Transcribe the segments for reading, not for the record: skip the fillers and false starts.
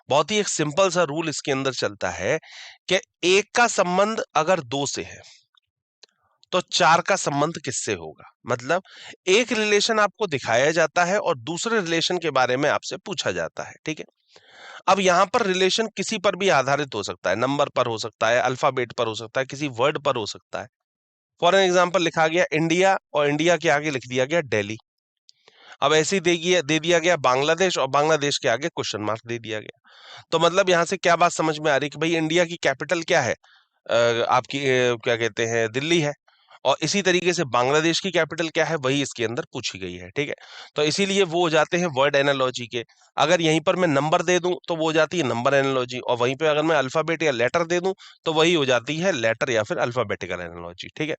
बहुत ही एक सिंपल सा रूल इसके अंदर चलता है कि एक का संबंध अगर दो से है तो चार का संबंध किससे होगा। मतलब एक रिलेशन आपको दिखाया जाता है और दूसरे रिलेशन के बारे में आपसे पूछा जाता है, ठीक है। अब यहां पर रिलेशन किसी पर भी आधारित हो सकता है, नंबर पर हो सकता है, अल्फाबेट पर हो सकता है, किसी वर्ड पर हो सकता है। फॉर एग्जाम्पल लिखा गया इंडिया और इंडिया के आगे लिख दिया गया दिल्ली। अब ऐसे ही दे दिया गया बांग्लादेश और बांग्लादेश के आगे क्वेश्चन मार्क दे दिया गया। तो मतलब यहां से क्या बात समझ में आ रही कि भाई इंडिया की कैपिटल क्या है, आपकी क्या कहते हैं, दिल्ली है। और इसी तरीके से बांग्लादेश की कैपिटल क्या है, वही इसके अंदर पूछी गई है, ठीक है। तो इसीलिए वो हो जाते हैं वर्ड एनालॉजी के। अगर यहीं पर मैं नंबर दे दूं तो वो हो जाती है नंबर एनालॉजी, और वहीं पे अगर मैं अल्फाबेट या लेटर दे दूं तो वही हो जाती है लेटर या फिर अल्फाबेटिकल एनालॉजी, ठीक है।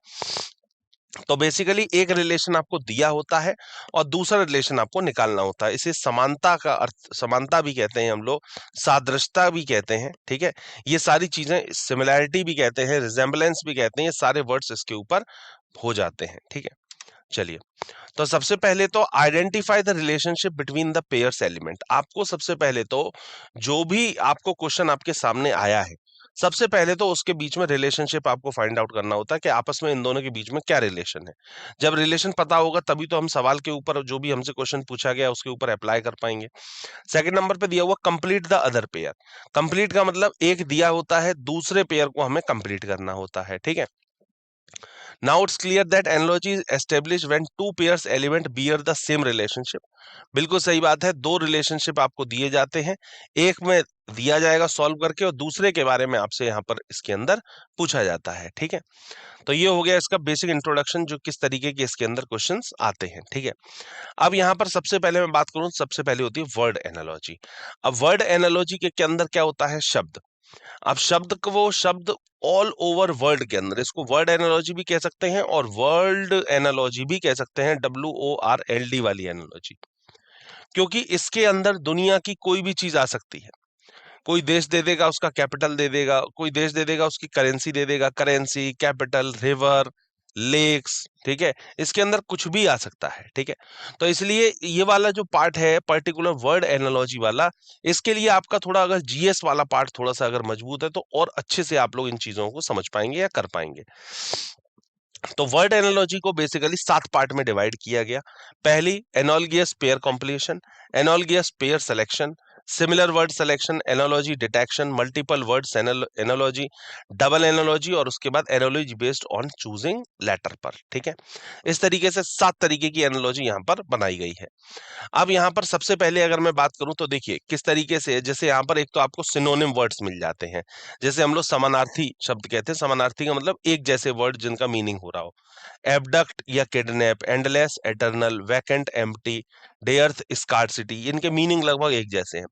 तो बेसिकली एक रिलेशन आपको दिया होता है और दूसरा रिलेशन आपको निकालना होता है। इसे समानता का अर्थ, समानता भी कहते हैं हम लोग, सादृश्यता भी कहते हैं, ठीक है। ये सारी चीजें, सिमिलैरिटी भी कहते हैं, रिजेम्बलेंस भी कहते हैं, ये सारे वर्ड्स इसके ऊपर हो जाते हैं, ठीक है। चलिए, तो सबसे पहले तो identify the relationship between the pairs element. आपको सबसे पहले तो जो भी आपको क्वेश्चन आपके सामने आया है, सबसे पहले तो उसके बीच में रिलेशनशिप आपको फाइंड आउट करना होता है कि आपस में इन दोनों के बीच में क्या रिलेशन है। जब रिलेशन पता होगा तभी तो हम सवाल के ऊपर जो भी हमसे क्वेश्चन पूछा गया उसके ऊपर अप्लाई कर पाएंगे। सेकंड नंबर पे दिया हुआ complete the other pair. Complete का मतलब एक दिया होता है, दूसरे पेयर को हमें कंप्लीट करना होता है, ठीक है। Now it's clear that analogy is established when two pairs element bear the same relationship. बिल्कुल सही बात है, दो रिलेशनशिप आपको दिए जाते हैं, एक में दिया जाएगा सॉल्व करके और दूसरे के बारे में आपसे यहाँ पर इसके अंदर पूछा जाता है, ठीक है। तो ये हो गया इसका बेसिक इंट्रोडक्शन, जो किस तरीके के इसके अंदर क्वेश्चंस आते हैं, ठीक है। अब यहाँ पर सबसे पहले मैं बात करूं, सबसे पहले होती है वर्ड एनालॉजी। अब वर्ड एनालॉजी के अंदर क्या होता है, शब्द। अब शब्द को, वो शब्द ऑल ओवर वर्ल्ड के अंदर, इसको वर्ड एनालॉजी भी कह सकते हैं और वर्ल्ड एनालॉजी भी कह सकते हैं, WORLD वाली एनालॉजी। क्योंकि इसके अंदर दुनिया की कोई भी चीज आ सकती है। कोई देश दे देगा, उसका कैपिटल दे देगा, कोई देश दे देगा, उसकी करेंसी दे देगा, करेंसी, कैपिटल, रिवर, लेक्स, ठीक है। इसके अंदर कुछ भी आ सकता है, ठीक है। तो इसलिए ये वाला जो पार्ट है पर्टिकुलर वर्ड एनालॉजी वाला, इसके लिए आपका थोड़ा अगर जीएस वाला पार्ट थोड़ा सा अगर मजबूत है तो और अच्छे से आप लोग इन चीजों को समझ पाएंगे या कर पाएंगे। तो वर्ड एनालॉजी को बेसिकली 7 पार्ट में डिवाइड किया गया। पहली, analogous pair compilation, analogous pair selection, similar word selection, analogy detection, multiple words analogy, double analogy, और उसके बाद analogy based on choosing letter पर, ठीक है। इस तरीके से 7 तरीके की एनालॉजी यहाँ पर बनाई गई है। अब यहाँ पर सबसे पहले अगर मैं बात करूं तो देखिए किस तरीके से, जैसे यहाँ पर एक तो आपको सिनोनिम वर्ड्स मिल जाते हैं। जैसे हम लोग समानार्थी शब्द कहते हैं, समानार्थी का मतलब एक जैसे वर्ड जिनका मीनिंग हो रहा हो। एबडक्ट या kidnap, endless, eternal, vacant, empty, dearth, scarcity, इनके मीनिंग लगभग एक जैसे हैं।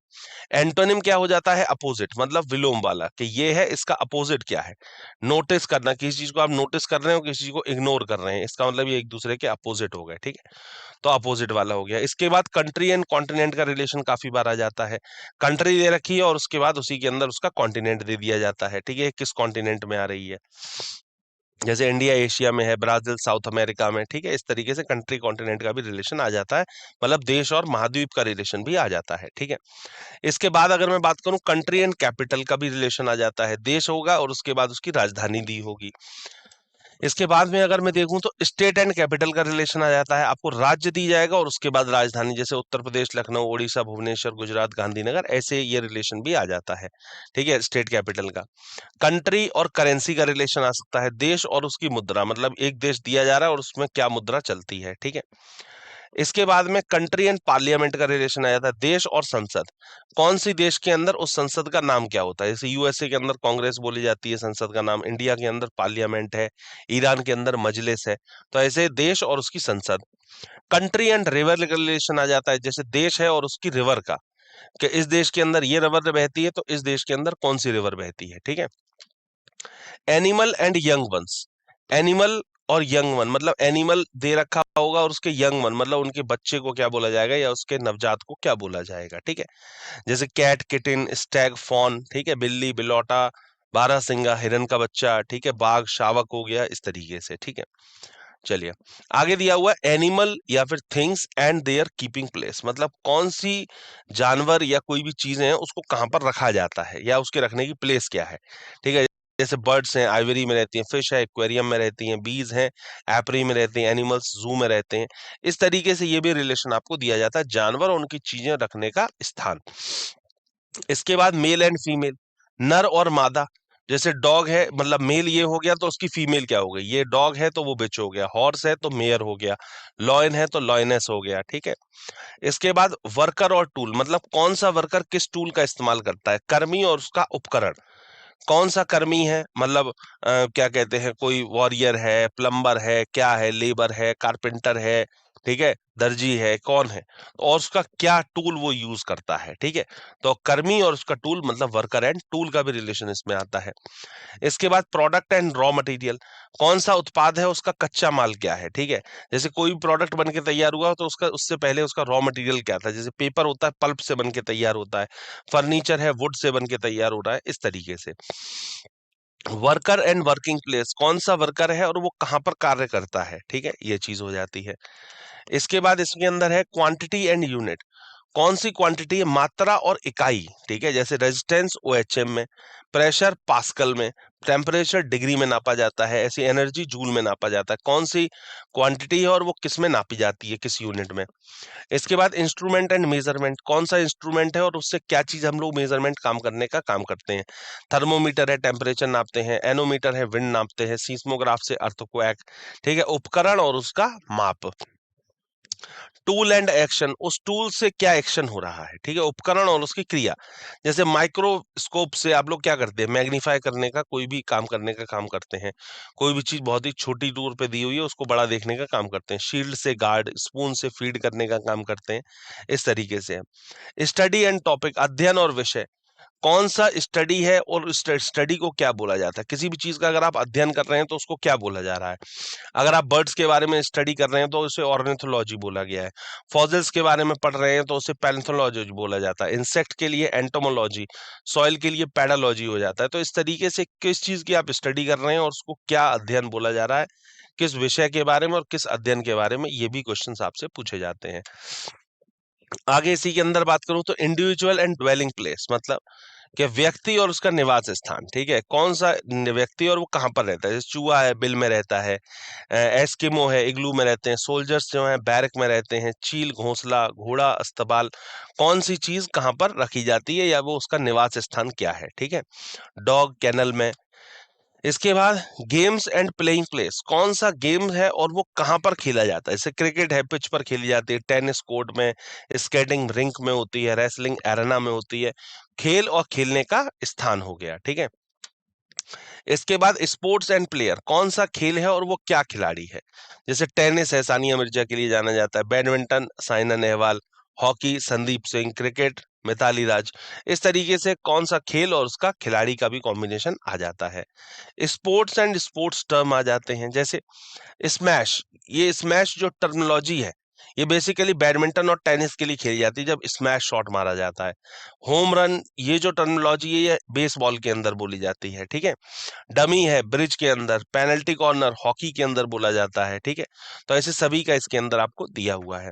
एंटोनिम क्या हो जाता है, अपोजिट, मतलब विलोम वाला, कि ये है, इसका अपोजिट क्या है। नोटिस करना, किसी चीज को आप नोटिस कर रहे हो, किसी चीज को इग्नोर कर रहे हैं, इसका मतलब ये एक दूसरे के अपोजिट हो गए, ठीक है। तो अपोजिट वाला हो गया। इसके बाद कंट्री एंड कॉन्टिनेंट का रिलेशन काफी बार आ जाता है। कंट्री दे रखी है और उसके बाद उसी के अंदर उसका कॉन्टिनेंट दे दिया जाता है, ठीक है, किस कॉन्टिनेंट में आ रही है। जैसे इंडिया एशिया में है, ब्राजील साउथ अमेरिका में, ठीक है। इस तरीके से कंट्री कॉन्टिनेंट का भी रिलेशन आ जाता है, मतलब देश और महाद्वीप का रिलेशन भी आ जाता है, ठीक है। इसके बाद अगर मैं बात करूं, कंट्री एंड कैपिटल का भी रिलेशन आ जाता है, देश होगा और उसके बाद उसकी राजधानी दी होगी। इसके बाद में अगर मैं देखूं तो स्टेट एंड कैपिटल का रिलेशन आ जाता है, आपको राज्य दी जाएगा और उसके बाद राजधानी, जैसे उत्तर प्रदेश लखनऊ, उड़ीसा भुवनेश्वर, गुजरात गांधीनगर, ऐसे ये रिलेशन भी आ जाता है, ठीक है, स्टेट कैपिटल का। कंट्री और करेंसी का रिलेशन आ सकता है, देश और उसकी मुद्रा, मतलब एक देश दिया जा रहा है और उसमें क्या मुद्रा चलती है, ठीक है। इसके बाद में कंट्री एंड पार्लियामेंट का रिलेशन आ जाता है, देश और संसद, कौन सी देश के अंदर उस संसद का नाम क्या होता है। जैसे यूएसए के अंदर कांग्रेस बोली जाती है संसद का नाम, इंडिया के अंदर पार्लियामेंट है, ईरान के अंदर मजलिस है। तो ऐसे देश और उसकी संसद। कंट्री एंड रिवर का रिलेशन आ जाता है, जैसे देश है और उसकी रिवर का, कि इस देश के अंदर ये रिवर बहती है तो इस देश के अंदर कौन सी रिवर बहती है, ठीक है। Animal and young ones, animal और यंग वन, मतलब एनिमल दे रखा होगा और उसके यंग वन, मतलब उनके बच्चे को क्या बोला जाएगा या उसके नवजात को क्या बोला जाएगा, ठीक है। जैसे कैट, किटिन, स्टैग, फॉन, ठीक है, बिल्ली, बिलौटा, बारहसिंगा, हिरन का बच्चा, ठीक है, बाघ, शावक हो गया, इस तरीके से, ठीक है। चलिए, आगे दिया हुआ है एनिमल या फिर things and their keeping place, मतलब कौन सी जानवर या कोई भी चीजें हैं उसको कहाँ पर रखा जाता है या उसके रखने की प्लेस क्या है। ठीक है, जैसे बर्ड्स हैं आइवरी में रहती हैं, फिश है एक्वेरियम में रहती हैं, बीज हैं एपरी में रहती हैं, एनिमल्स जू में रहते हैं। इस तरीके से ये भी रिलेशन आपको दिया जाता है जानवर और उनकी चीजें रखने का स्थान। इसके बाद मेल एंड फीमेल, नर और मादा, जैसे डॉग है मतलब मेल ये हो गया तो उसकी फीमेल क्या हो गई, ये डॉग है तो वो बिच हो गया, हॉर्स है तो मेयर हो गया, लॉयन है तो लॉयनेस हो गया। ठीक है, इसके बाद वर्कर और टूल, मतलब कौन सा वर्कर किस टूल का इस्तेमाल करता है, कर्मी और उसका उपकरण। कौन सा कर्मी है मतलब क्या कहते हैं, कोई वॉरियर है, प्लम्बर है, क्या है, लेबर है, कारपेंटर है, ठीक है, दर्जी है, कौन है, और उसका क्या टूल वो यूज करता है। ठीक है, तो कर्मी और उसका टूल मतलब वर्कर एंड टूल का भी रिलेशन इसमें आता है। इसके बाद प्रोडक्ट एंड रॉ मटेरियल, कौन सा उत्पाद है उसका कच्चा माल क्या है। ठीक है, जैसे कोई भी प्रोडक्ट बन के तैयार हुआ तो उसका उससे पहले उसका रॉ मटेरियल क्या था, जैसे पेपर होता है पल्प से बन के तैयार होता है, फर्नीचर है वुड से बन के तैयार हो रहा है, इस तरीके से। वर्कर एंड वर्किंग प्लेस, कौन सा वर्कर है और वो कहाँ पर कार्य करता है। ठीक है, ये चीज हो जाती है। इसके बाद इसके अंदर है क्वांटिटी एंड यूनिट, कौन सी क्वांटिटी है, मात्रा और इकाई। ठीक है, जैसे रेजिस्टेंस ओएचएम में, प्रेशर पास्कल में, टेम्परेचर डिग्री में नापा जाता है, ऐसी एनर्जी जूल में नापा जाता है। कौन सी क्वांटिटी है और वो किस में नापी जाती है, किस यूनिट में। इसके बाद इंस्ट्रूमेंट एंड मेजरमेंट, कौन सा इंस्ट्रूमेंट है और उससे क्या चीज हम लोग मेजरमेंट काम करने का काम करते हैं। थर्मोमीटर है टेम्परेचर नापते हैं, एनोमीटर है विंड नापते हैं, सीस्मोग्राफ से अर्थक्वेक। ठीक है, उपकरण और उसका माप। टूल एंड एक्शन, उस टूल से क्या एक्शन हो रहा है। ठीक है, उपकरण और उसकी क्रिया, जैसे माइक्रोस्कोप से आप लोग क्या करते हैं, मैग्नीफाई करने का कोई भी काम करने का काम करते हैं, कोई भी चीज बहुत ही छोटी दूर पे दी हुई है उसको बड़ा देखने का काम करते हैं, शील्ड से गार्ड, स्पून से फीड करने का काम करते हैं, इस तरीके से। स्टडी एंड टॉपिक, अध्ययन और विषय, कौन सा स्टडी है और उस स्टडी को क्या बोला जाता है। किसी भी चीज का अगर आप अध्ययन कर रहे हैं तो उसको क्या बोला जा रहा है। अगर आप बर्ड्स के बारे में स्टडी कर रहे हैं तो उसे ऑर्निथोलॉजी बोला गया है, फॉसिल्स के बारे में पढ़ रहे हैं तो उसे पैलिथोलॉजी बोला जाता है, इंसेक्ट के लिए एंटोमोलॉजी, सॉइल के लिए पैडालॉजी हो जाता है। तो इस तरीके से किस चीज की आप स्टडी कर रहे हैं और उसको क्या अध्ययन बोला जा रहा है, किस विषय के बारे में और किस अध्ययन के बारे में, ये भी क्वेश्चंस आपसे पूछे जाते हैं। आगे इसी के अंदर बात करूं तो इंडिविजुअल एंड ड्वेलिंग प्लेस, मतलब कि व्यक्ति और उसका निवास स्थान। ठीक है, कौन सा व्यक्ति और वो कहाँ पर रहता है, जैसे चूहा है बिल में रहता है, एस्किमो है इग्लू में रहते हैं, सोल्जर्स जो हैं बैरक में रहते हैं, चील घोंसला, घोड़ा अस्तबल, कौन सी चीज कहाँ पर रखी जाती है या वो उसका निवास स्थान क्या है। ठीक है, डॉग कैनल में। इसके बाद गेम्स एंड प्लेइंग प्लेस, कौन सा गेम है और वो कहाँ पर खेला जाता है, जैसे क्रिकेट है पिच पर खेली जाती है, टेनिस कोर्ट में, स्केटिंग रिंक में होती है, रेसलिंग एरेना में होती है, खेल और खेलने का स्थान हो गया। ठीक है, इसके बाद स्पोर्ट्स एंड प्लेयर, कौन सा खेल है और वो क्या खिलाड़ी है, जैसे टेनिस है सानिया मिर्जा के लिए जाना जाता है, badminton Saina Nehwal, hockey Sandeep Singh, cricket Mithali Raj. इस तरीके से कौन सा खेल और उसका खिलाड़ी का भी कॉम्बिनेशन आ जाता है। स्पोर्ट्स एंड स्पोर्ट्स टर्म आ जाते हैं, जैसे स्मैश, ये स्मैश जो टर्मिनोलॉजी है ये बेसिकली बैडमिंटन और टेनिस के लिए खेली जाती है जब स्मैश शॉट मारा जाता है। होम रन ये जो टर्मिनोलॉजी है ये बेसबॉल के अंदर बोली जाती है। ठीक है, डमी है ब्रिज के अंदर, पेनल्टी कॉर्नर हॉकी के अंदर बोला जाता है। ठीक है, तो ऐसे सभी का इसके अंदर आपको दिया हुआ है।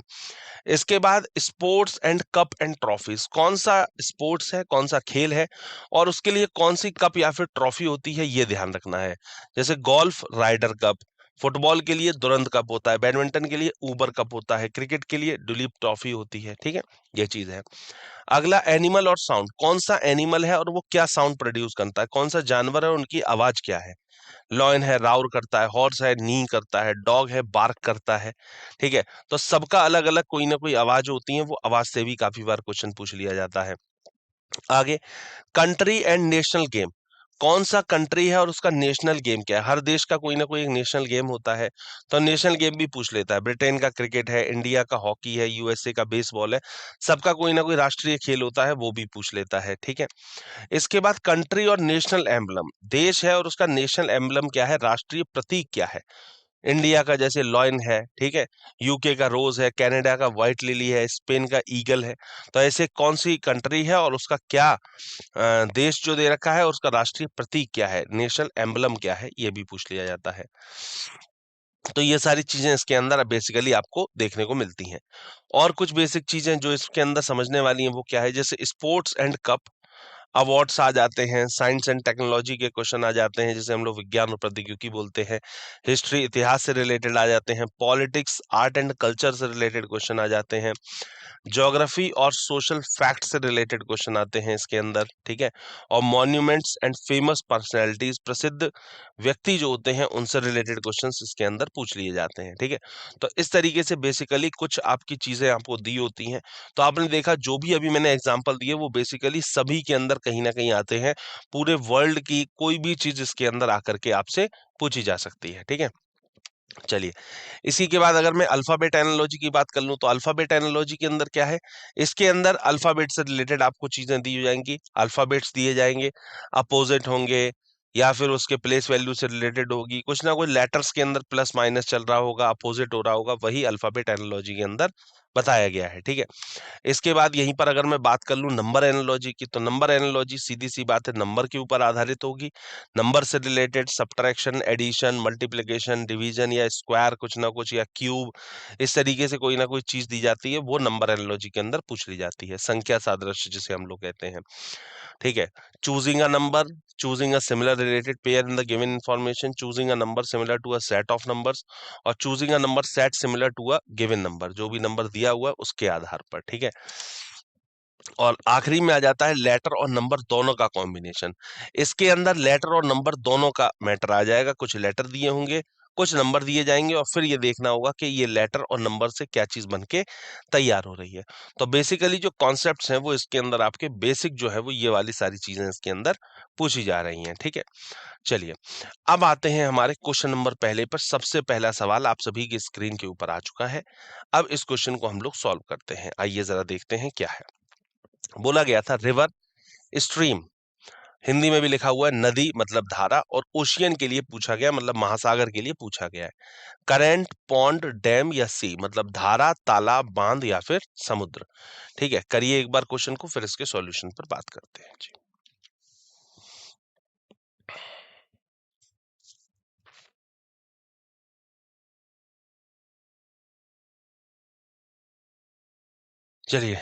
इसके बाद sports and cup and trophies, कौन सा स्पोर्ट्स है कौन सा खेल है और उसके लिए कौन सी कप या फिर ट्रॉफी होती है ये ध्यान रखना है, जैसे गोल्फ राइडर कप, फुटबॉल के लिए दुरंत कप होता है, बैडमिंटन के लिए ऊबर कप होता है, क्रिकेट के लिए दुलीप ट्रॉफी होती है। ठीक है, ये चीज है। अगला एनिमल और साउंड, कौन सा एनिमल है और वो क्या साउंड प्रोड्यूस करता है, कौन सा जानवर है और उनकी आवाज क्या है। लॉयन है राउर करता है, हॉर्स है नी करता है, डॉग है बार्क करता है। ठीक है, तो सबका अलग अलग कोई ना कोई आवाज होती है, वो आवाज से भी काफी बार क्वेश्चन पूछ लिया जाता है। आगे कंट्री एंड नेशनल गेम, कौन सा कंट्री है और उसका नेशनल गेम क्या है, हर देश का कोई ना कोई एक नेशनल गेम होता है, तो नेशनल गेम भी पूछ लेता है, ब्रिटेन का क्रिकेट है, इंडिया का हॉकी है, यूएसए का बेसबॉल है, सबका कोई ना कोई राष्ट्रीय खेल होता है वो भी पूछ लेता है। ठीक है, इसके बाद कंट्री और नेशनल एम्बलम, देश है और उसका नेशनल एम्बलम क्या है, राष्ट्रीय प्रतीक क्या है। इंडिया का जैसे लॉयन है, ठीक है, यूके का रोज है, कनाडा का व्हाइट लिली है, स्पेन का ईगल है। तो ऐसे कौन सी कंट्री है और उसका क्या देश जो दे रखा है और उसका राष्ट्रीय प्रतीक क्या है, नेशनल एम्बलम क्या है, ये भी पूछ लिया जाता है। तो ये सारी चीजें इसके अंदर बेसिकली आपको देखने को मिलती हैं। और कुछ बेसिक चीजें जो इसके अंदर समझने वाली हैं वो क्या है, जैसे स्पोर्ट्स एंड कप अवार्ड्स आ जाते हैं, साइंस एंड टेक्नोलॉजी के क्वेश्चन आ जाते हैं जिसे हम लोग विज्ञान और प्रौद्योगिकी बोलते हैं, हिस्ट्री इतिहास से रिलेटेड आ जाते हैं, पॉलिटिक्स आर्ट एंड कल्चर से रिलेटेड क्वेश्चन आ जाते हैं, ज्योग्राफी और सोशल फैक्ट से रिलेटेड क्वेश्चन आते हैं इसके अंदर, ठीक है। और मॉन्यूमेंट्स एंड फेमस पर्सनैलिटीज, प्रसिद्ध व्यक्ति जो होते हैं उनसे रिलेटेड क्वेश्चंस इसके अंदर पूछ लिए जाते हैं, ठीक है। तो इस तरीके से बेसिकली कुछ आपकी चीजें आपको दी होती हैं। तो आपने देखा जो भी अभी मैंने एग्जांपल दिए वो बेसिकली सभी के अंदर कहीं ना कहीं आते हैं, पूरे वर्ल्ड की कोई भी चीज इसके अंदर आकर के आपसे पूछी जा सकती है, ठीक है। चलिए, इसी के बाद अगर मैं अल्फाबेट एनालॉजी की बात कर लूं तो अल्फाबेट एनालॉजी के अंदर क्या है, इसके अंदर अल्फाबेट से रिलेटेड आपको चीजें दी जाएंगी, अल्फाबेट्स दिए जाएंगे, अपोजिट होंगे या फिर उसके प्लेस वैल्यू से रिलेटेड होगी, कुछ ना कुछ लेटर्स के अंदर प्लस माइनस चल रहा होगा, अपोजिट हो रहा होगा, वही अल्फाबेट एनालॉजी के अंदर बताया गया है, ठीक है। इसके बाद यहीं पर अगर मैं बात कर लूं नंबर एनालॉजी की, तो नंबर एनालॉजी सीधी सी बात है नंबर के ऊपर आधारित होगी, नंबर से related subtraction, addition, multiplication, division या स्क्वायर कुछ ना कुछ या क्यूब, इस तरीके से कोई ना कोई चीज दी जाती है, वो नंबर एनालॉजी के अंदर पूछ ली जाती है, संख्या सादृश्य जिसे हम लोग कहते हैं, ठीक है। Choosing a number, choosing a similar related pair in the given information, choosing a number similar to a set of numbers और choosing a number set similar to a given number, जो भी नंबर दिया हुआ है उसके आधार पर, ठीक है। और आखिरी में आ जाता है लेटर और नंबर दोनों का कॉम्बिनेशन। इसके अंदर लेटर और नंबर दोनों का मैटर आ जाएगा, कुछ लेटर दिए होंगे, कुछ नंबर दिए जाएंगे और फिर ये देखना होगा कि ये लेटर और नंबर से क्या चीज बनके तैयार हो रही है। तो बेसिकली जो कॉन्सेप्ट्स हैं वो इसके अंदर आपके बेसिक जो है वो ये वाली सारी चीजें इसके अंदर पूछी जा रही हैं, ठीक है। चलिए, अब आते हैं हमारे क्वेश्चन नंबर पहले पर। सबसे पहला सवाल आप सभी की स्क्रीन के ऊपर आ चुका है। अब इस क्वेश्चन को हम लोग सॉल्व करते हैं, आइए जरा देखते हैं क्या है। बोला गया था रिवर, स्ट्रीम हिंदी में भी लिखा हुआ है नदी मतलब धारा, और ओशियन के लिए पूछा गया मतलब महासागर के लिए पूछा गया है। करंट, पॉन्ड, डैम या सी मतलब धारा, तालाब, बांध या फिर समुद्र, ठीक है। करिए एक बार क्वेश्चन को, फिर इसके सॉल्यूशन पर बात करते हैं जी। चलिए,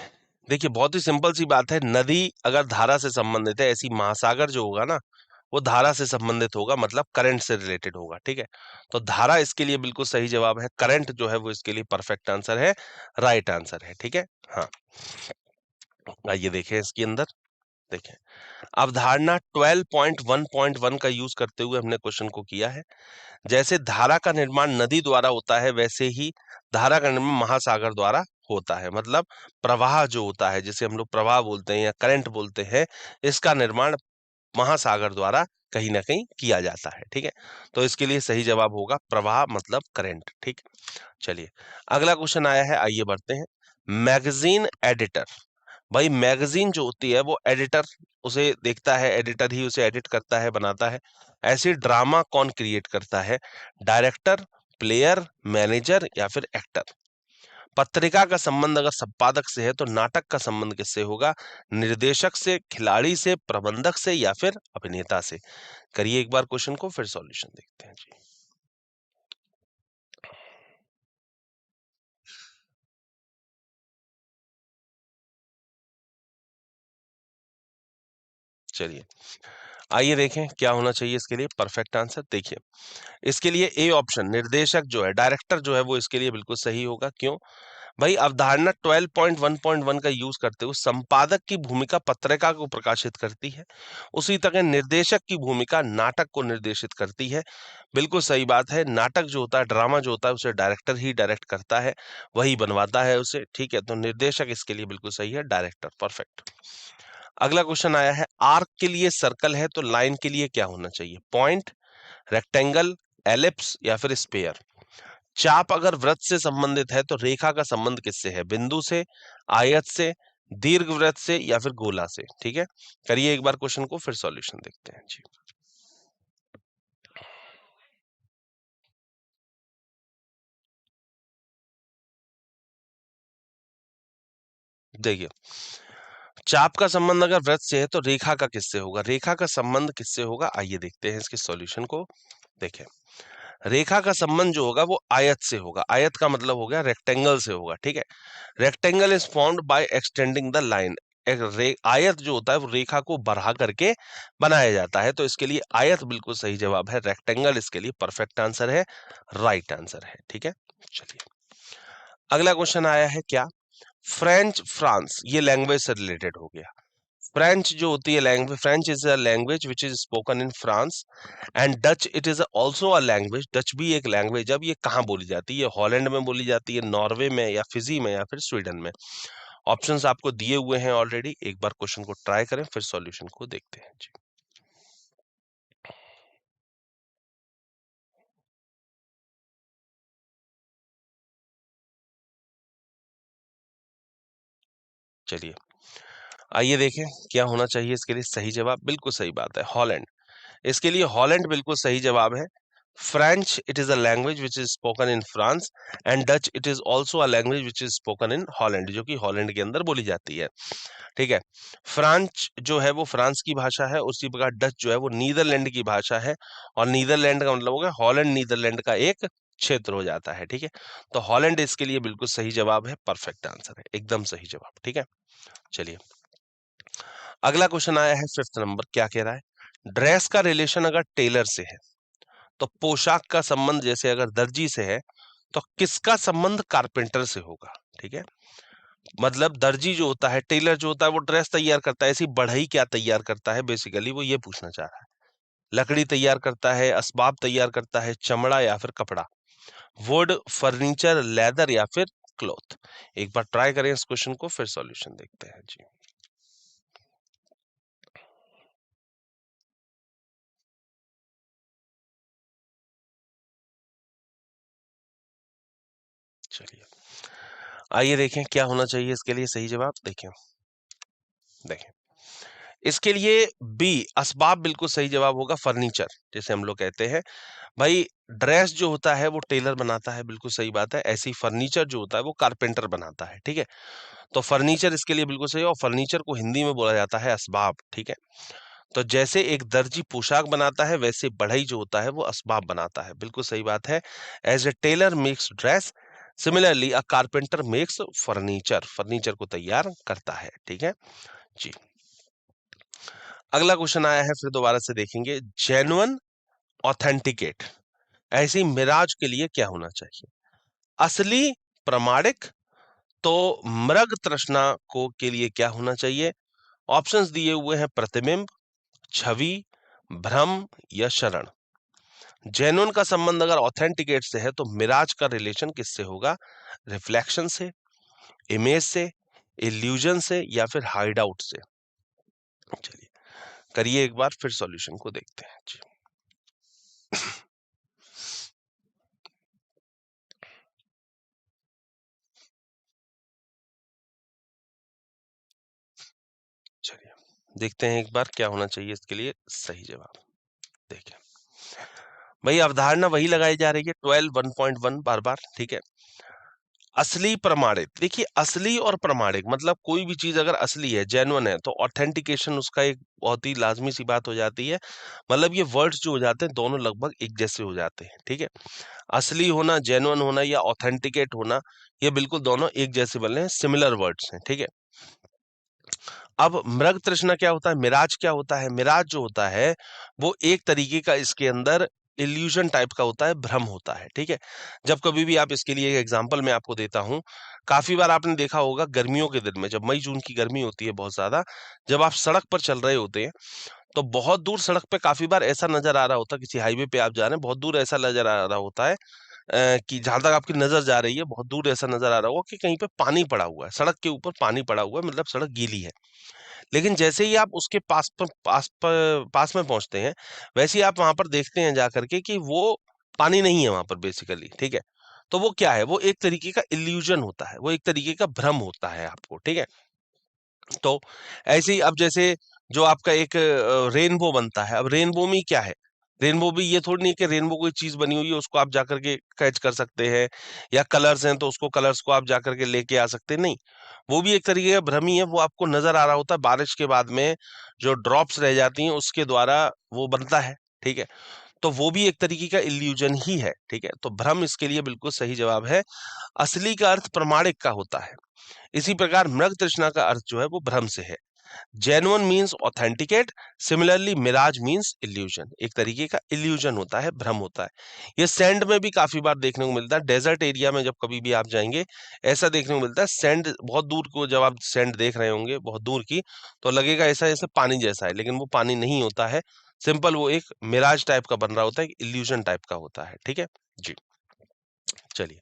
देखिए बहुत ही सिंपल सी बात है, नदी अगर धारा से संबंधित है, ऐसी महासागर जो होगा ना वो धारा से संबंधित होगा मतलब करंट से रिलेटेड होगा, ठीक है। तो धारा इसके लिए बिल्कुल सही जवाब है, करंट जो है वो इसके लिए परफेक्ट आंसर है, राइट आंसर है, ठीक है। हाँ, आइए देखें इसके अंदर, देखें अवधारणा 12.1.1 का यूज करते हुए हमने क्वेश्चन को किया है। जैसे धारा का निर्माण नदी द्वारा होता है वैसे ही धारा का निर्माण महासागर द्वारा होता है, मतलब प्रवाह जो होता है जिसे हम लोग प्रवाह बोलते हैं या करंट बोलते हैं, इसका निर्माण महासागर द्वारा कहीं ना कहीं किया जाता है, ठीक है। तो इसके लिए सही जवाब होगा प्रवाह मतलब करंट, ठीक। चलिए, अगला क्वेश्चन आया है, आइए बढ़ते हैं। मैगजीन एडिटर, भाई मैगजीन जो होती है वो एडिटर उसे देखता है, एडिटर ही उसे एडिट करता है, बनाता है। ऐसे ड्रामा कौन क्रिएट करता है, डायरेक्टर, प्लेयर, मैनेजर या फिर एक्टर। पत्रिका का संबंध अगर संपादक से है तो नाटक का संबंध किससे होगा, निर्देशक से, खिलाड़ी से, प्रबंधक से या फिर अभिनेता से। करिए एक बार क्वेश्चन को, फिर सॉल्यूशन देखते हैं जी। चलिए, आइए देखें क्या होना चाहिए इसके लिए परफेक्ट आंसर। देखिए, इसके लिए ए ऑप्शन निर्देशक जो है, डायरेक्टर जो है वो इसके लिए बिल्कुल सही होगा। क्यों भाई, अवधारणा 12.1.1 का यूज करते हुए संपादक की भूमिका पत्रिका को प्रकाशित करती है, उसी तरह निर्देशक की भूमिका नाटक को निर्देशित करती है। बिल्कुल सही बात है, नाटक जो होता है, ड्रामा जो होता है उसे डायरेक्टर ही डायरेक्ट करता है, वही बनवाता है उसे, ठीक है। तो निर्देशक इसके लिए बिल्कुल सही है, डायरेक्टर, परफेक्ट। अगला क्वेश्चन आया है, आर्क के लिए सर्कल है तो लाइन के लिए क्या होना चाहिए, पॉइंट, रेक्टेंगल, एलिप्स या फिर स्पेयर। चाप अगर वृत्त से संबंधित है तो रेखा का संबंध किससे है, बिंदु से, आयत से, दीर्घवृत्त से या फिर गोला से, ठीक है। करिए एक बार क्वेश्चन को, फिर सॉल्यूशन देखते हैं जी। देखिए, चाप का संबंध अगर वृत्त से है तो रेखा का किससे होगा, रेखा का संबंध किससे होगा, आइए देखते हैं इसके सॉल्यूशन को। देखें, रेखा का संबंध जो होगा वो आयत से होगा। आयत का मतलब हो गया रेक्टेंगल से होगा, ठीक है। Rectangle is formed by extending the line. एक आयत जो होता है वो रेखा को बढ़ा करके बनाया जाता है, तो इसके लिए आयत बिल्कुल सही जवाब है। रेक्टेंगल इसके लिए परफेक्ट आंसर है, राइट आंसर है, ठीक है। चलिए अगला क्वेश्चन आया है क्या, फ्रेंच फ्रांस, ये लैंग्वेज से रिलेटेड हो गया। फ्रेंच जो होती है language, French is a language which is spoken in France and Dutch it is also a language. Dutch भी एक लैंग्वेज। अब ये कहाँ बोली जाती है, हॉलैंड में बोली जाती है, नॉर्वे में, या फिजी में, या फिर स्वीडन में। ऑप्शंस आपको दिए हुए हैं ऑलरेडी, एक बार क्वेश्चन को ट्राई करें फिर सॉल्यूशन को देखते हैं जी। चलिए आइए देखें क्या होना चाहिए इसके लिए सही जवाब। बिल्कुल सही बात है, हॉलैंड। इसके लिए हॉलैंड बिल्कुल सही जवाब है। French it is a language which is spoken in France and Dutch it is also a language which is spoken in Holland, जो कि हॉलैंड के अंदर बोली जाती है, ठीक है। फ्रांच जो है वो फ्रांस की भाषा है, उसी प्रकार डच जो है वो नीदरलैंड की भाषा है, और नीदरलैंड का मतलब हो गया हॉलैंड, नीदरलैंड का एक क्षेत्र हो जाता है, ठीक है। तो हॉलैंड इसके लिए बिल्कुल सही जवाब है, परफेक्ट आंसर है, एकदम सही जवाब, ठीक है। चलिए अगला क्वेश्चन आया है फिफ्थ नंबर, क्या कह रहा है, ड्रेस का रिलेशन अगर टेलर से है तो पोशाक का संबंध जैसे अगर दर्जी से है तो किसका संबंध कारपेंटर से होगा, ठीक है। मतलब दर्जी जो होता है, टेलर जो होता है वो ड्रेस तैयार करता है, ऐसी बढ़ई क्या तैयार करता है, बेसिकली वो ये पूछना चाह रहा है। लकड़ी तैयार करता है, असबाब तैयार करता है, चमड़ा या फिर कपड़ा, वुड, फर्नीचर, लेदर या फिर क्लॉथ। एक बार ट्राई करें इस क्वेश्चन को फिर सॉल्यूशन देखते हैं जी। चलिए आइए देखें क्या होना चाहिए इसके लिए सही जवाब। देखें देखें इसके लिए बी असबाब बिल्कुल सही जवाब होगा, फर्नीचर जैसे हम लोग कहते हैं। भाई ड्रेस जो होता है वो टेलर बनाता है, बिल्कुल सही बात है। ऐसी फर्नीचर जो होता है वो कारपेंटर बनाता है, ठीक है। तो फर्नीचर इसके लिए बिल्कुल सही है, और फर्नीचर को हिंदी में बोला जाता है असबाब, ठीक है। तो जैसे एक दर्जी पोशाक बनाता है वैसे बढ़ई जो होता है वो असबाब बनाता है, बिल्कुल सही बात है। As a tailor makes dress, similarly a carpenter makes furniture, furniture को तैयार करता है, ठीक है जी। अगला क्वेश्चन आया है फिर दोबारा से देखेंगे, जेन्युइन ऑथेंटिकेट, ऐसी मिराज के लिए क्या होना चाहिए, असली, प्रमाणिक, तो मृग तृष्णा को के लिए क्या होना चाहिए। ऑप्शंस दिए हुए हैं, प्रतिबिंब, छवि, भ्रम या शरण। जेन्युइन का संबंध अगर ऑथेंटिकेट से है तो मिराज का रिलेशन किससे होगा, रिफ्लेक्शन से, इमेज से, इल्यूजन से या फिर हाइड आउट से। चलिए करिए एक बार फिर सॉल्यूशन को देखते हैं जी। चलिए देखते हैं एक बार क्या होना चाहिए इसके लिए सही जवाब। देखिए भाई अवधारणा वही लगाई जा रही है 12 1.1 बार बार, ठीक है। असली, प्रमाणित, देखिए असली और प्रमाणिक मतलब कोई भी चीज अगर असली है, जेन्युइन है, तो ऑथेंटिकेशन उसका एक बहुत ही लाजमी सी बात हो जाती है। मतलब ये वर्ड्स जो हो जाते हैं दोनों लगभग एक जैसे हो जाते हैं, ठीक है। असली होना, जेन्युइन होना या ऑथेंटिकेट होना, ये बिल्कुल दोनों एक जैसे बने हैं, सिमिलर वर्ड्स हैं, ठीक है। अब मृग तृष्णा क्या होता है, मिराज क्या होता है, मिराज जो होता है वो एक तरीके का इसके अंदर इल्यूजन टाइप का होता है, भ्रम होता है, ठीक है। जब कभी भी आप इसके लिए एक एग्जांपल मैं आपको देता हूं, काफी बार आपने देखा होगा गर्मियों के दिन में जब मई जून की गर्मी होती है बहुत ज्यादा, जब आप सड़क पर चल रहे होते हैं तो बहुत दूर सड़क पे काफी बार ऐसा नजर आ रहा होता है, किसी हाईवे पे आप जा रहे हैं बहुत दूर ऐसा नजर आ रहा होता है कि जहां तक आपकी नजर जा रही है बहुत दूर ऐसा नजर आ रहा होगा कि कहीं पे पानी पड़ा हुआ है, सड़क के ऊपर पानी पड़ा हुआ है, मतलब सड़क गीली है। लेकिन जैसे ही आप उसके पास में पहुंचते हैं, वैसे ही आप वहां पर देखते हैं जाकर के कि वो पानी नहीं है वहां पर बेसिकली, ठीक है। तो वो क्या है, वो एक तरीके का इल्यूजन होता है, वो एक तरीके का भ्रम होता है आपको, ठीक है। तो ऐसे ही अब जैसे जो आपका एक रेनबो बनता है, अब रेनबो में क्या है, रेनबो भी ये थोड़ी नहीं कि रेनबो कोई चीज बनी हुई है उसको आप जाकर के कैच कर सकते हैं, या कलर्स हैं तो उसको कलर्स को आप जाकर के लेके आ सकते हैं, नहीं। वो भी एक तरीके का भ्रम ही है, वो आपको नजर आ रहा होता है, बारिश के बाद में जो ड्रॉप्स रह जाती हैं उसके द्वारा वो बनता है, ठीक है। तो वो भी एक तरीके का इल्यूजन ही है, ठीक है। तो भ्रम इसके लिए बिल्कुल सही जवाब है। असली का अर्थ प्रमाणिक का होता है, इसी प्रकार मृग तृष्णा का अर्थ जो है वो भ्रम से है। Genuine means authenticate, similarly mirage means illusion, एक तरीके का इल्यूजन होता है, भ्रम होता है। ये सैंड में भी काफी बार देखने को मिलता है, डेजर्ट एरिया में जब कभी भी आप जाएंगे ऐसा देखने को मिलता है। सैंड बहुत दूर को जब आप सैंड देख रहे होंगे बहुत दूर की, तो लगेगा ऐसा जैसे पानी जैसा है, लेकिन वो पानी नहीं होता है। सिंपल वो एक मिराज टाइप का बन रहा होता है, इल्यूजन टाइप का होता है, ठीक है जी। चलिए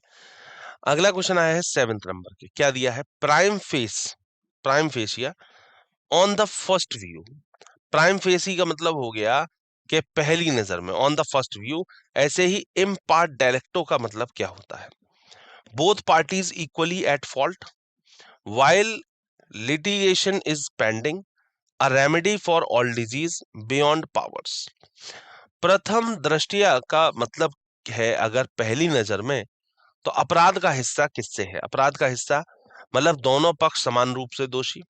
अगला क्वेश्चन आया है 7th नंबर के, क्या दिया है, prime fascia on the first view. Prime facie का मतलब हो गया कि पहली नजर में, ऑन द फर्स्ट व्यू। ऐसे ही इम पार्ट डायलेक्टो का मतलब क्या होता है, both parties equally at fault, while litigation is pending, a remedy for all disease, beyond powers. प्रथम दृष्टिया का मतलब है अगर पहली नजर में, तो अपराध का हिस्सा किससे है, अपराध का हिस्सा मतलब दोनों पक्ष समान रूप से दोषी,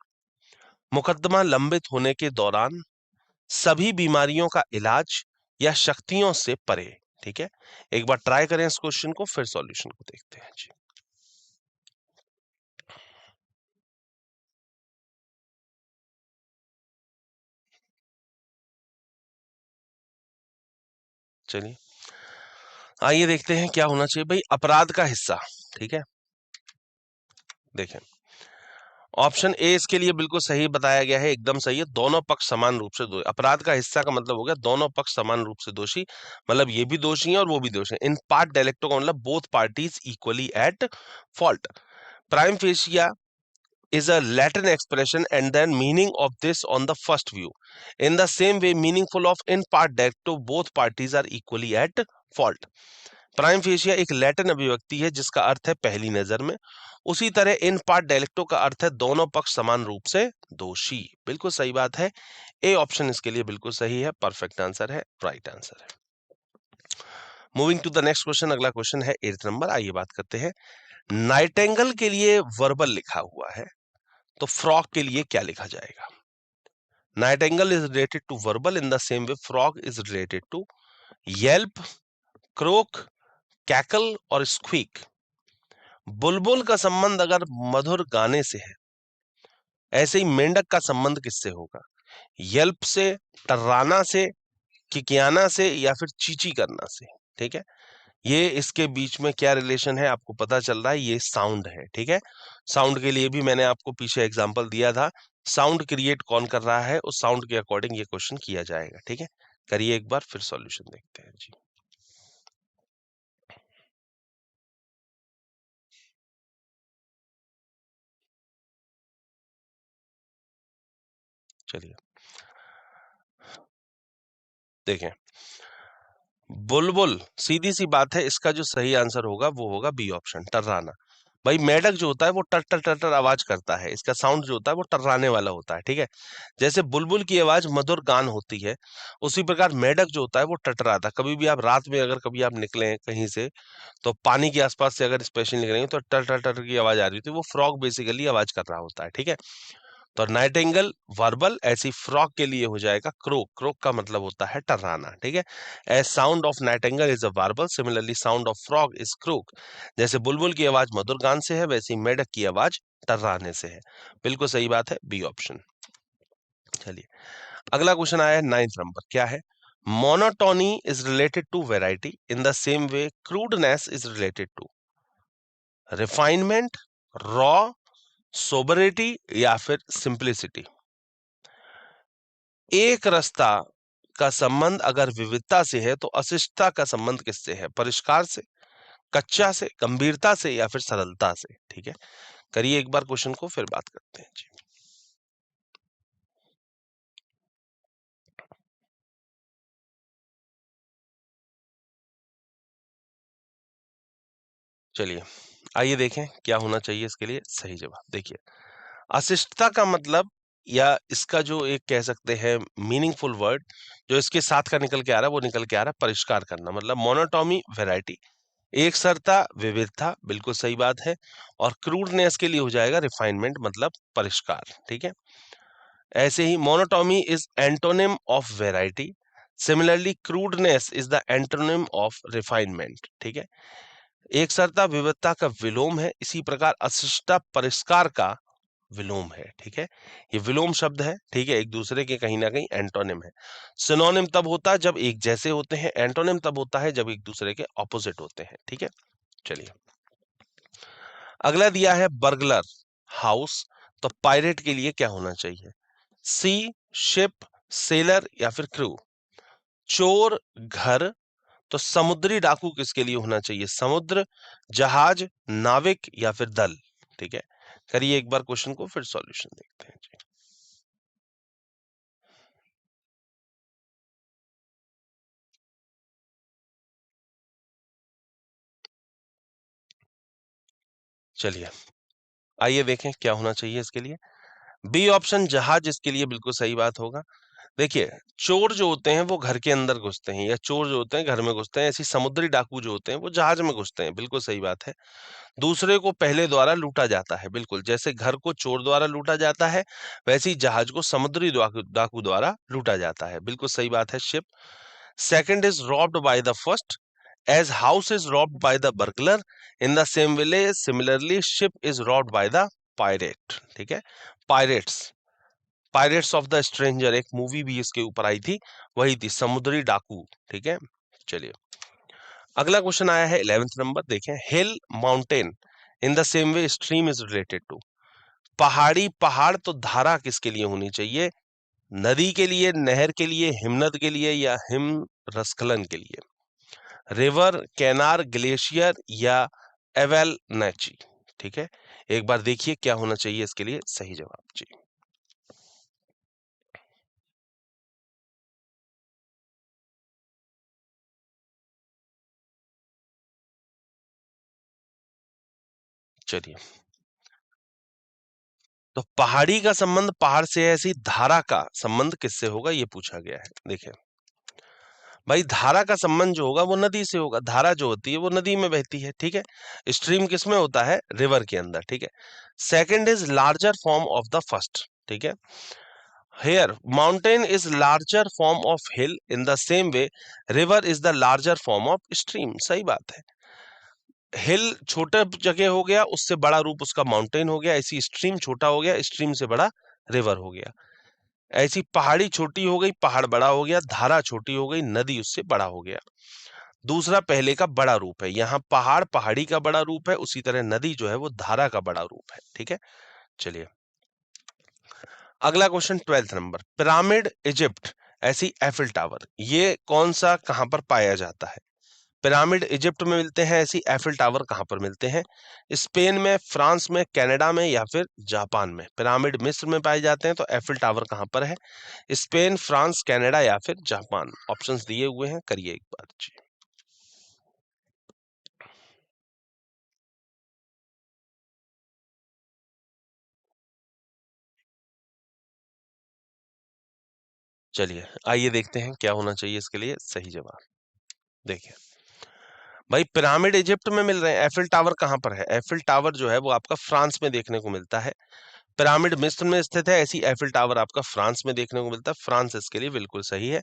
मुकदमा लंबित होने के दौरान, सभी बीमारियों का इलाज, या शक्तियों से परे। ठीक है, एक बार ट्राई करें इस क्वेश्चन को, फिर सॉल्यूशन को देखते हैं जी। चलिए आइए देखते हैं क्या होना चाहिए भाई, अपराध का हिस्सा। ठीक है, देखें ऑप्शन ए इसके लिए बिल्कुल सही बताया गया है, एकदम सही है। दोनों पक्ष समान रूप से दोषी, अपराध का हिस्सा का मतलब हो गया दोनों पक्ष समान रूप से दोषी, मतलब ये भी दोषी है और वो भी दोषी है। इन पार्ट डायलेक्टो का मतलब both parties equally at fault. Prime fascia is a Latin expression and then meaning of this on the first view. In the same way, meaningful of in part directo, both parties are equally at fault. Prime fascia एक Latin अभिव्यक्ति है जिसका अर्थ है पहली नजर में, उसी तरह इन पार्ट डायलेक्टो का अर्थ है दोनों पक्ष समान रूप से दोषी। बिल्कुल सही बात है, ए ऑप्शन इसके लिए बिल्कुल सही है, परफेक्ट आंसर है, राइट आंसर है। Moving to the next question, अगला क्वेश्चन है 8th नंबर, आइए बात करते हैं। नाइटेंगल के लिए वर्बल लिखा हुआ है, तो फ्रॉग के लिए क्या लिखा जाएगा। Nightingale is related to warble in the same way frog is related to yelp, croak, cackle और स्क्वीक। बुलबुल का संबंध अगर मधुर गाने से है, ऐसे ही मेंढक का संबंध किससे होगा, येल्प से, टर्राना से, किकियाना से, या फिर चीची करना से। ठीक है, ये इसके बीच में क्या रिलेशन है आपको पता चल रहा है, ये साउंड है। ठीक है, साउंड के लिए भी मैंने आपको पीछे एग्जांपल दिया था, साउंड क्रिएट कौन कर रहा है उस साउंड के अकॉर्डिंग ये क्वेश्चन किया जाएगा। ठीक है, करिए एक बार फिर सॉल्यूशन देखते हैं जी। चलिए देखें, बुलबुल, सीधी सी बात है, इसका जो सही आंसर होगा वो होगा बी ऑप्शन, टर्राना। भाई मेढक जो होता है वो टर टर टर टर आवाज करता है, इसका साउंड जो होता है वो टर्राने वाला होता है। ठीक है, जैसे बुलबुल की आवाज मधुर गान होती है, उसी प्रकार मेढक जो होता है वो टटराता है। कभी भी आप रात में अगर कभी आप निकले कहीं से, तो पानी के आसपास से अगर स्पेशल निकलेंगे तो टर टर टर की आवाज आ रही होती है, वो फ्रॉग बेसिकली आवाज कर रहा होता है। ठीक है, तो नाइटिंगेल वर्बल, ऐसी फ्रॉग के लिए हो जाएगा क्रोक, क्रोक का मतलब होता है टर्राना। ठीक है, as sound of nightingale is a warble, similarly sound of frog is croak. जैसे बुलबुल की आवाज मधुर गान से है, वैसे ही मेढक की आवाज टर्राने से है। बिल्कुल सही बात है, बी ऑप्शन। चलिए अगला क्वेश्चन आया है 9th नंबर, क्या है, monotony is related to variety in the same way crudeness is related to refinement, raw, sobriety, या फिर सिंप्लिसिटी। एक रास्ता का संबंध अगर विविधता से है, तो अशिष्टता का संबंध किससे है, परिष्कार से, कच्चा से, गंभीरता से, या फिर सरलता से। ठीक है, करिए एक बार क्वेश्चन को, फिर बात करते हैं जी। चलिए आइए देखें क्या होना चाहिए इसके लिए सही जवाब। देखिए अशिष्टता का मतलब, या इसका जो एक कह सकते हैं मीनिंगफुल वर्ड जो इसके साथ का निकल के आ रहा है, वो निकल के आ रहा है परिष्कार करना, मतलब मोनोटोमी वैरायटी, एक सरता विविधता, बिल्कुल सही बात है। और क्रूडनेस के लिए हो जाएगा रिफाइनमेंट, मतलब परिष्कार। ठीक है, ऐसे ही monotony is antonym of variety, similarly crudeness is the antonym of refinement, ठीक है। एक सरता विविधता का विलोम है, इसी प्रकार अशिष्टता परिष्कार का विलोम है, ठीक है। ये विलोम शब्द है, ठीक है, एक दूसरे के कहीं ना कहीं एंटोनिम है। सिनोनिम तब होता है जब एक जैसे होते हैं, एंटोनिम तब होता है जब एक दूसरे के ऑपोजिट होते हैं, ठीक है। चलिए अगला दिया है बर्गलर हाउस, तो पायरेट के लिए क्या होना चाहिए? सी शिप, सेलर या फिर क्रू। चोर घर, तो समुद्री डाकू किसके लिए होना चाहिए? समुद्र, जहाज, नाविक या फिर दल, ठीक है। करिए एक बार क्वेश्चन को, फिर सॉल्यूशन देखते हैं जी। चलिए आइए देखें क्या होना चाहिए इसके लिए। बी ऑप्शन जहाज इसके लिए बिल्कुल सही बात होगा। देखिए चोर जो होते हैं वो घर के अंदर घुसते हैं, या चोर जो होते हैं घर में घुसते हैं, ऐसी समुद्री डाकू जो होते हैं वो जहाज में घुसते हैं, बिल्कुल सही बात है। दूसरे को पहले द्वारा लूटा जाता है, बिल्कुल जैसे घर को चोर द्वारा लूटा जाता है, वैसे ही जहाज को समुद्री डाकू द्वारा लूटा जाता है, बिल्कुल सही बात है, ship. Second is robbed by the first, as house is robbed by the burglar, in the same way similarly ship is robbed by the pirate, ठीक है। Pirates, pirates of the stranger एक मूवी भी इसके ऊपर आई थी, वही थी समुद्री डाकू, ठीक है। चलिए अगला क्वेश्चन आया है 11th नंबर, देखें hill mountain in the same way stream is related to. पहाड़ी पहाड़, तो धारा किसके लिए होनी चाहिए? नदी के लिए, नहर के लिए, हिमनद के लिए या हिम रस्खलन के लिए? रिवर, कैनार, ग्लेशियर या एवेलनैची, ठीक है। एक बार देखिए क्या होना चाहिए इसके लिए सही जवाब जी। चलिए तो पहाड़ी का संबंध पहाड़ से है, ऐसी धारा का संबंध किससे होगा ये पूछा गया है। देखिए भाई धारा का संबंध जो होगा वो नदी से होगा, धारा जो होती है वो नदी में बहती है, ठीक है। स्ट्रीम किस में होता है? रिवर के अंदर, ठीक है। Second is larger form of the first, ठीक है। Here, mountain is larger form of hill. In the same way, river is the larger form of stream. सही बात है। हिल छोटा जगह हो गया, उससे बड़ा रूप उसका माउंटेन हो गया, ऐसी स्ट्रीम छोटा हो गया, स्ट्रीम से बड़ा रिवर हो गया। ऐसी पहाड़ी छोटी हो गई, पहाड़ बड़ा हो गया, धारा छोटी हो गई, नदी उससे बड़ा हो गया। दूसरा पहले का बड़ा रूप है, यहाँ पहाड़ पहाड़ी का बड़ा रूप है, उसी तरह नदी जो है वो धारा का बड़ा रूप है, ठीक है। चलिए अगला question 12th number, pyramid Egypt ऐसी एफिल टावर, ये कौन सा कहां पर पाया जाता है? पिरामिड इजिप्ट में मिलते हैं, ऐसी एफिल टावर कहां पर मिलते हैं? स्पेन में, फ्रांस में, कनाडा में या फिर जापान में? पिरामिड मिस्र में पाए जाते हैं, तो एफिल टावर कहां पर है? स्पेन, फ्रांस, कनाडा या फिर जापान? ऑप्शंस दिए हुए हैं, करिए एक बार जी। चलिए आइए देखते हैं क्या होना चाहिए इसके लिए सही जवाब। देखिए भाई पिरामिड इजिप्ट में मिल रहे हैं, एफिल टावर कहां पर है? एफिल टावर जो है वो आपका फ्रांस में देखने को मिलता है। पिरामिड मिस्र में स्थित है, ऐसी एफिल टावर आपका फ्रांस में देखने को मिलता है, फ्रांस इसके लिए बिल्कुल सही है।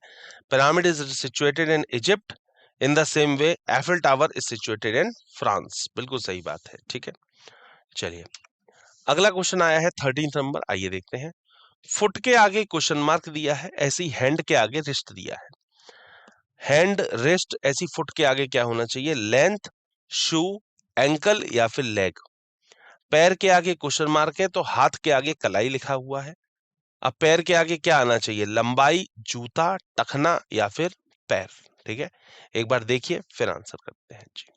Pyramid is situated in Egypt, in the same way Eiffel tower is situated in France, बिल्कुल सही बात है, ठीक है। चलिए अगला क्वेश्चन आया है 13th नंबर, आइए देखते हैं। फुट के आगे क्वेश्चन मार्क दिया है, ऐसी हैंड के आगे रिस्ट दिया है। हैंड, रिस्ट, ऐसी फुट के आगे क्या होना चाहिए? लेंथ, शू, एंकल या फिर लेग? पैर के आगे क्वेश्चन मार्क है, तो हाथ के आगे कलाई लिखा हुआ है। अब पैर के आगे क्या आना चाहिए? लंबाई, जूता, टखना या फिर पैर, ठीक है। एक बार देखिए फिर आंसर करते हैं जी।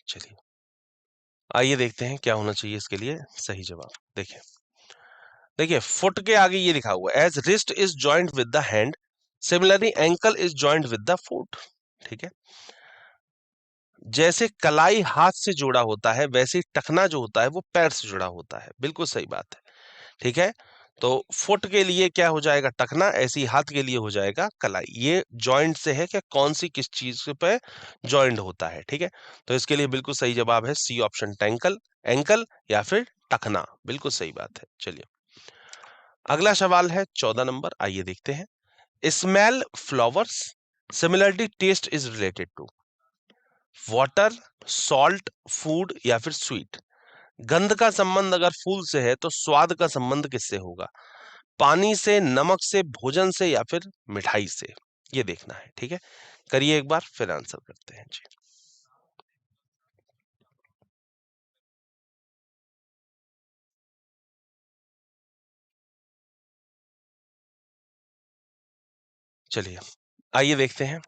चलिए आइए देखते हैं क्या होना चाहिए इसके लिए सही जवाब। देखिए देखिए फुट के आगे ये लिखा हुआ है, as wrist is joint with the hand, similarly ankle is joint with the foot, ठीक है। जैसे कलाई हाथ से जुड़ा होता है, वैसे ही टखना जो होता है वो पैर से जुड़ा होता है, बिल्कुल सही बात है, ठीक है। तो फुट के लिए क्या हो जाएगा, टखना, ऐसी हाथ के लिए हो जाएगा कलाई। ये जॉइंट से है कि कौन सी किस चीज पे जॉइंट होता है, ठीक है। तो इसके लिए बिल्कुल सही जवाब है सी ऑप्शन, टैंकल, एंकल या फिर टखना, बिल्कुल सही बात है। चलिए अगला सवाल है 14 नंबर, आइए देखते हैं। Smell flowers, similarly taste is related to water, salt, food या फिर स्वीट। गंध का संबंध अगर फूल से है तो स्वाद का संबंध किससे होगा, पानी से, नमक से, भोजन से या फिर मिठाई से, ये देखना है, ठीक है। करिए एक बार फिर आंसर करते हैं जी। चलिए आइए देखते हैं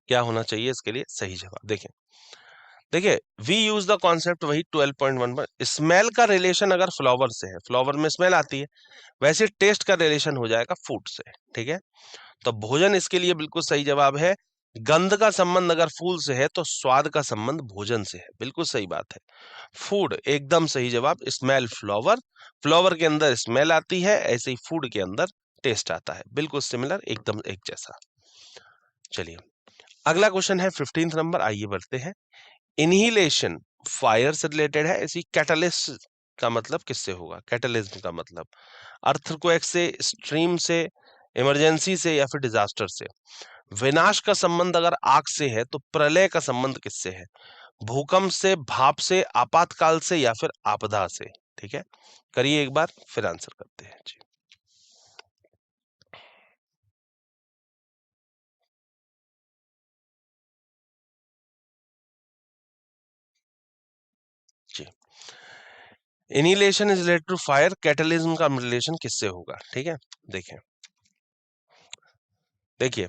क्या होना चाहिए इसके लिए सही जवाब। देखें, देखिए वी यूज द कॉन्सेप्ट वही 12.1 पर, स्मेल का रिलेशन अगर फ्लावर से है, फ्लावर में स्मेल आती है, वैसे टेस्ट का रिलेशन हो जाएगा फूड से, ठीक है। तो भोजन इसके लिए बिल्कुल सही जवाब है। गंध का संबंध अगर फूल से है तो स्वाद का संबंध भोजन से है, बिल्कुल सही बात है। फूड एकदम सही जवाब, स्मेल फ्लावर, फ्लावर के अंदर स्मेल आती है, ऐसे ही फूड के अंदर टेस्ट आता है, बिल्कुल सिमिलर, एकदम एक जैसा। चलिए अगला क्वेश्चन है 15 नंबर, आइए बढ़ते हैं। इनहिलेशन फायर से रिलेटेड है, इसी कैटलिस्ट का मतलब किससे होगा, कैटलिज्म का मतलब अर्थक्वेक से, स्ट्रीम से, इमरजेंसी से या फिर डिजास्टर से। विनाश का संबंध अगर आग से है तो प्रलय का संबंध किससे है, भूकंप से, भाप से, आपातकाल से या फिर आपदा से, ठीक है। करिए एक बार फिर आंसर करते हैं जी। जी, इनिलेशन इज रिलेटेड टू फायर, कैटलिज्म का रिलेशन किससे होगा, ठीक है। देखें, देखिए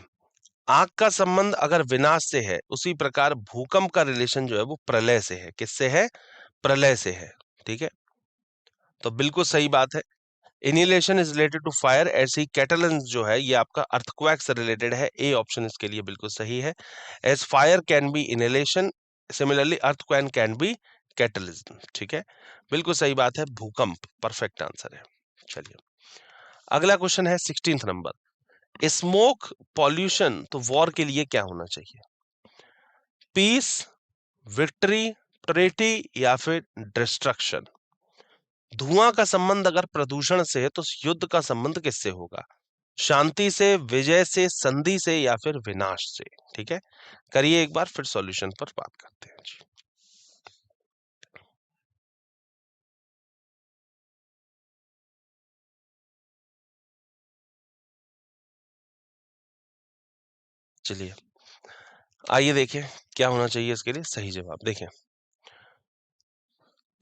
आग का संबंध अगर विनाश से है, उसी प्रकार भूकंप का रिलेशन जो है वो प्रलय से है, किससे है, प्रलय से है, ठीक है। तो बिल्कुल सही बात है, इनिलेशन इज रिलेटेड टू फायर, ऐसे ही कैटलिज्म जो है ये आपका अर्थक्वेक से रिलेटेड है, ए ऑप्शन इसके लिए बिल्कुल सही है। As fire can be annihilation, similarly earthquake can be cataclysm, ठीक है, बिल्कुल सही बात है, भूकंप परफेक्ट आंसर है। चलिए अगला क्वेश्चन है 16 नंबर, स्मोक पॉल्यूशन, तो वॉर के लिए क्या होना चाहिए, पीस, विक्ट्री, ट्रेटी या फिर डिस्ट्रक्शन। धुआं का संबंध अगर प्रदूषण से है तो युद्ध का संबंध किससे होगा, शांति से, विजय से, संधि से या फिर विनाश से, ठीक है। करिए एक बार फिर सॉल्यूशन पर बात करते हैं जी। चलिए आइए देखें क्या होना चाहिए इसके लिए सही जवाब। देखें,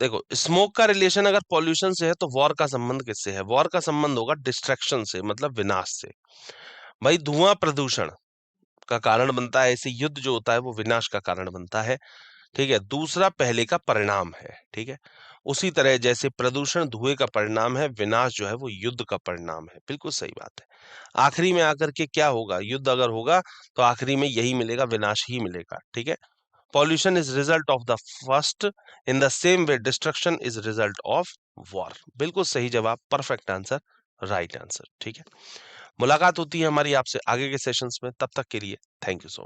देखो स्मोक का रिलेशन अगर पॉल्यूशन से है तो वॉर का संबंध किससे है, वॉर का संबंध होगा डिस्ट्रक्शन से, मतलब विनाश से। भाई धुआं प्रदूषण का कारण बनता है, ऐसे युद्ध जो होता है वो विनाश का कारण बनता है, ठीक है। दूसरा पहले का परिणाम है, ठीक है। उसी तरह जैसे प्रदूषण धुएं का परिणाम है, विनाश जो है वो युद्ध का परिणाम है, बिल्कुल सही बात है। आखिरी में आकर के क्या होगा, युद्ध अगर होगा तो आखिरी में यही मिलेगा, विनाश ही मिलेगा, ठीक है। Pollution is result of the first, in the same way destruction is result of war, बिल्कुल सही जवाब, परफेक्ट आंसर, राइट आंसर, ठीक है। मुलाकात होती है हमारी आपसे आगे के सेशंस में, तब तक के लिए थैंक यू सो मच।